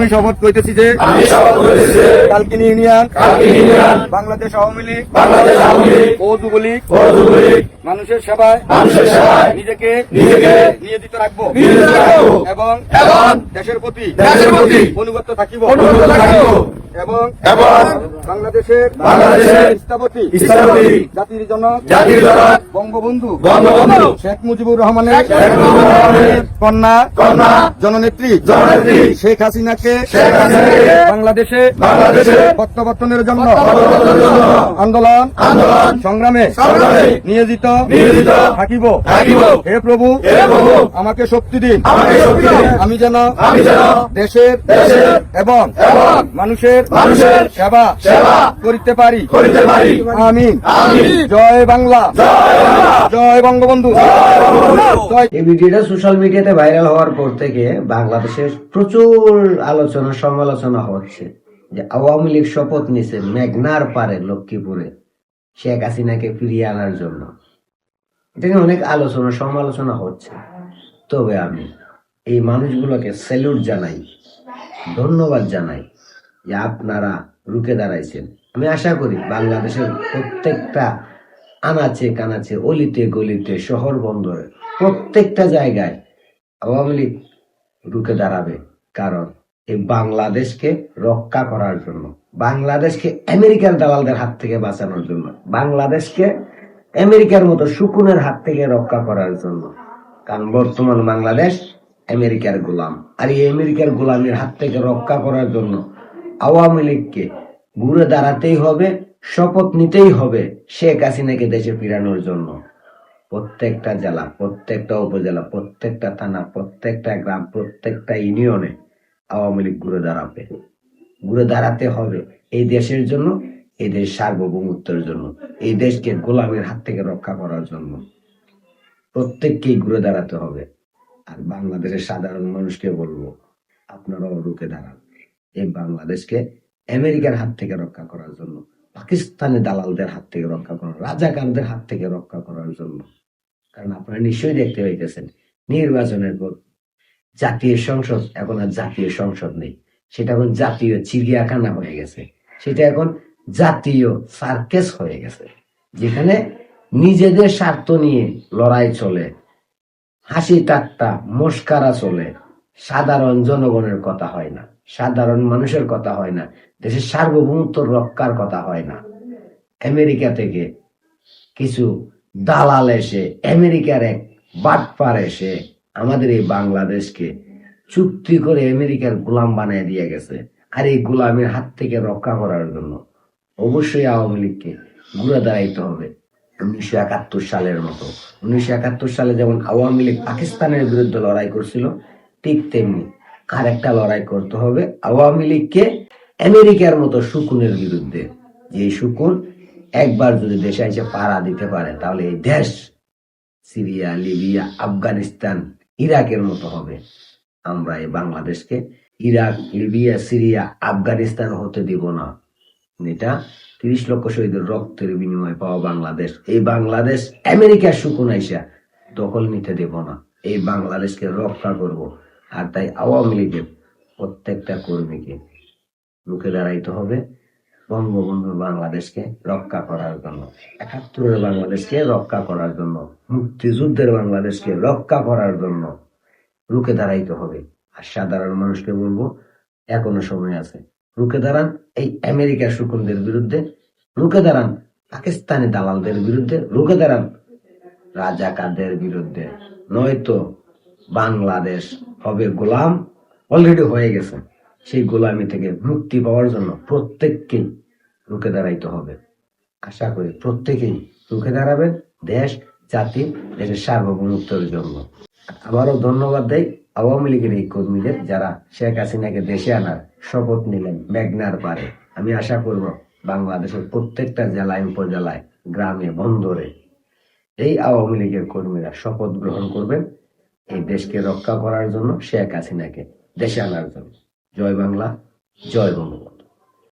আমি শপথ করিতেছি যে কালকিনি ইউনিয়ন বাংলাদেশ আওয়ামী লীগ ও যুবলীগ মানুষের সেবায় নিজেকে নিয়োজিত রাখবো এবং দেশের প্রতি অনুগত থাকিব এবং বাংলাদেশের স্থপতি জাতির জনক বঙ্গবন্ধু শেখ মুজিবুর রহমানের কন্যা জননেত্রী শেখ হাসিনাকে বাংলাদেশে প্রত্যাবর্তনের জন্য আন্দোলন সংগ্রামে নিয়োজিত থাকিব। হে প্রভু আমাকে শক্তি দিন, আমি যেন দেশের এবং মানুষের সেবা করিতে পারি। আমিন। জয় বাংলা, জয় বঙ্গবন্ধু। এই ভিডিওটা সোশ্যাল মিডিয়াতে ভাইরাল হওয়ার পর থেকে বাংলাদেশে প্রচুর আলোচনা সমালোচনা হচ্ছে যে আওয়ামী লীগ শপথ নিছে মেঘনার পারে লক্ষ্মীপুরে শেখ হাসিনাকে ফিরিয়ে আনার জন্য। এটা নিয়ে অনেক আলোচনা সমালোচনা হচ্ছে। তবে আমি এই মানুষগুলোকে স্যালুট জানাই, ধন্যবাদ জানাই যে আপনারা রুখে দাঁড়াইছেন। আমি আশা করি বাংলাদেশের প্রত্যেকটা আনাচে কানাচে, অলিতে গলিতে, শহর বন্দরে প্রত্যেকটা জায়গায় আওয়ামী লীগ রুখে দাঁড়াবে। কারণ এই বাংলাদেশকে রক্ষা করার জন্য, বাংলাদেশকে আমেরিকার দালালদের হাত থেকে বাঁচানোর জন্য, বাংলাদেশকে আমেরিকার মতো শকুনের হাত থেকে রক্ষা করার জন্য। কারণ বর্তমান বাংলাদেশ আমেরিকার গোলাম, আর এই আমেরিকার গোলামের হাত থেকে রক্ষা করার জন্য আওয়ামী লীগকে ঘুরে দাঁড়াতেই হবে, শপথ নিতেই হবে শেখ হাসিনাকে দেশে ফিরানোর জন্য। প্রত্যেকটা জেলা, প্রত্যেকটা উপজেলা, প্রত্যেকটা থানা, প্রত্যেকটা গ্রাম, প্রত্যেকটা ইউনিয়নে আওয়ামী লীগ ঘুরে দাঁড়াবে, ঘুরে দাঁড়াতে হবে এই দেশের জন্য, এই দেশ সার্বভৌমত্বের জন্য, এই দেশকে গোলামের হাত থেকে রক্ষা করার জন্য প্রত্যেককেই ঘুরে দাঁড়াতে হবে। আর বাংলাদেশের সাধারণ মানুষকে বলবো, আপনারাও রুখে দাঁড়ান এই বাংলাদেশকে আমেরিকার হাত থেকে রক্ষা করার জন্য, পাকিস্তানি দালালদের হাত থেকে রক্ষা করার, রাজাকারদের হাত থেকে রক্ষা করার জন্য। কারণ আপনারা নিশ্চয়ই দেখতে পাইতেছেন নির্বাচনের পর জাতীয় সংসদ এখন আর জাতীয় সংসদ নেই, সেটা এখন জাতীয় চিড়িয়াখানা হয়ে গেছে, সেটা এখন জাতীয় সার্কেস হয়ে গেছে, যেখানে নিজেদের স্বার্থ নিয়ে লড়াই চলে, হাসি ঠাট্টা মস্কারা চলে, সাধারণ জনগণের কথা হয় না, সাধারণ মানুষের কথা হয় না, দেশের সার্বভৌমত্ব রক্ষার কথা হয় না। আমেরিকা থেকে কিছু দালাল এসে, আমেরিকার এক বাটপার এসে আমাদের এই বাংলাদেশকে চুক্তি করে আমেরিকার গোলাম বানিয়ে দিয়ে গেছে। আর এই গোলামের হাত থেকে রক্ষা করার জন্য অবশ্যই আওয়ামী লীগকে ঘুরে দাঁড়াইতে হবে 1971 সালের মতো। 1971 সালে যেমন আওয়ামী লীগ পাকিস্তানের বিরুদ্ধে লড়াই করছিল, ঠিক তেমনি আর একটা লড়াই করতে হবে আওয়ামী লীগকে আমেরিকার মতো শকুনের বিরুদ্ধে। যে শকুন একবার যদি দেশে এসে পাড়া দিতে পারে, তাহলে এই দেশ সিরিয়া, লিবিয়া, আফগানিস্তান, ইরাকের মতো হবে। আমরা এই বাংলাদেশকে ইরাক, লিবিয়া, সিরিয়া, আফগানিস্তান হতে দিব না। এটা 30 লক্ষ শহীদের রক্তের বিনিময়ে পাওয়া বাংলাদেশ। এই বাংলাদেশ আমেরিকার শকুন আইসা দখল নিতে দেব না। এই বাংলাদেশকে রক্ষা করব। আর তাই আওয়ামী লীগের প্রত্যেকটা কর্মীকে রুখে দাঁড়াইতে হবে বঙ্গবন্ধুর বাংলাদেশকে রক্ষা করার জন্য, 71-এর বাংলাদেশকে রক্ষা করার জন্য, মুক্তিযুদ্ধের বাংলাদেশকে রক্ষা করার জন্য রুখে দাঁড়াইতে হবে। আর সাধারণ মানুষকে বলবো, এখনো সময় আছে, রুখে দাঁড়ান এই আমেরিকার শকুনদের বিরুদ্ধে, রুখে দাঁড়ান পাকিস্তানি দালালদের বিরুদ্ধে, রুখে দাঁড়ান রাজাকারদের বিরুদ্ধে। নয়তো বাংলাদেশ হবে গোলাম, অলরেডি হয়ে গেছে। সেই গোলামি থেকে মুক্তি পাওয়ার জন্য প্রত্যেককেই রুখে দাঁড়াইতে হবে। আশা করি প্রত্যেকেই রুখে দাঁড়াবেন দেশ, জাতি, দেশের সার্বভৌমত্বের জন্য। আবারও ধন্যবাদ দেই আওয়ামী লীগের এই কর্মীদের, যারা শেখ হাসিনাকে দেশে আনার শপথ নিলেন মেঘনার পারে। আমি আশা করব বাংলাদেশের প্রত্যেকটা জেলায়, উপজেলায়, গ্রামে, বন্দরে এই আওয়ামী লীগের কর্মীরা শপথ গ্রহণ করবেন এই দেশকে রক্ষা করার জন্য, শেখ হাসিনাকে দেশে আনার জন্য। জয় বাংলা, জয় বঙ্গবন্ধু।